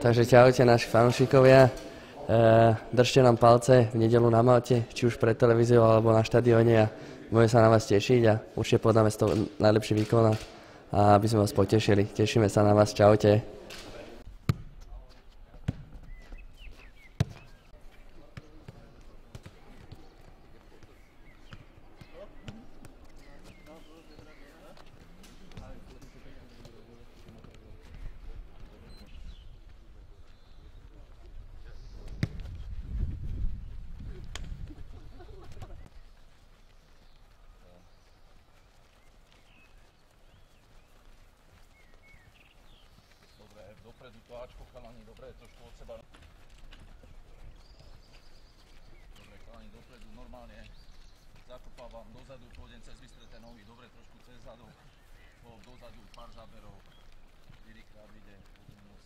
Takže čaute naši fanúšikovia, držte nám palce v nedeľu na Malte, či už pred televíziou alebo na štadióne a budeme sa na vás tešiť a určite podáme z toho najlepší výkon a aby sme vás potešili. Tešíme sa na vás, čaute. Dopredu to Ačko, chalani, dobre, trošku od seba. Dobre, chalani, dopredu, normálne. Zakopávam dozadu, pôjdem cez vystreté nohy, dobre, trošku cez zadu. Dozadu, pár záberov. 4-krát ide, potom nos.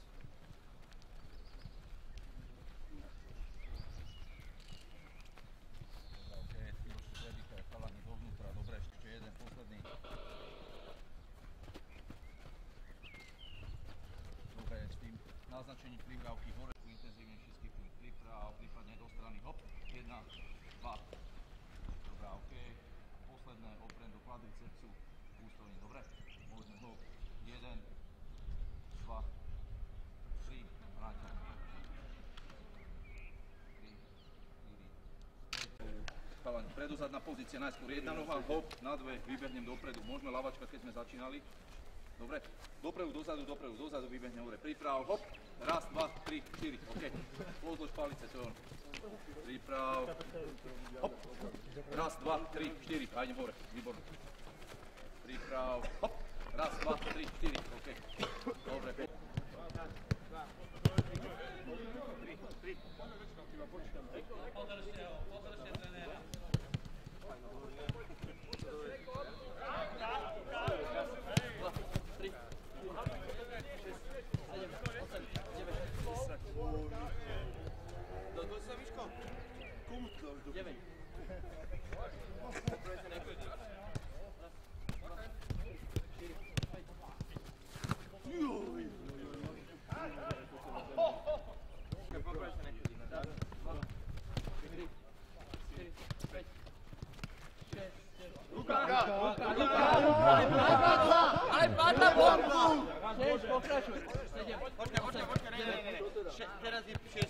Dobre, okej, trošku predýchaj, chalani, dovnútra, dobre, ešte jeden, posledný. Naznačení prihrávky hore, intenzívnejší skipning, priprav, prípadne do strany, hop, 1, 2, dobrá, ok, posledné, oprem do kvadricepsu, ústovní, dobre, môžeme hop, 1, 2, 3, vráťam, 3, 4, 5, chalani, predozadná pozícia, najskôr jedna noha, hop, na dve, vybehnem dopredu, môžeme lavačka, keď sme začínali. Dobre, dopredu, dozadu, vybehne hore, priprav, hop, raz, dva, tri, štyri, ok, pozdĺž palice, to je on, priprav, hop, raz, dva, tri, štyri, a idem hore, výborný, priprav, hop, raz, dva, tri, štyri, ok, dobre, Ale padla bombu! Pokračuj. Počkaj, teraz je 6.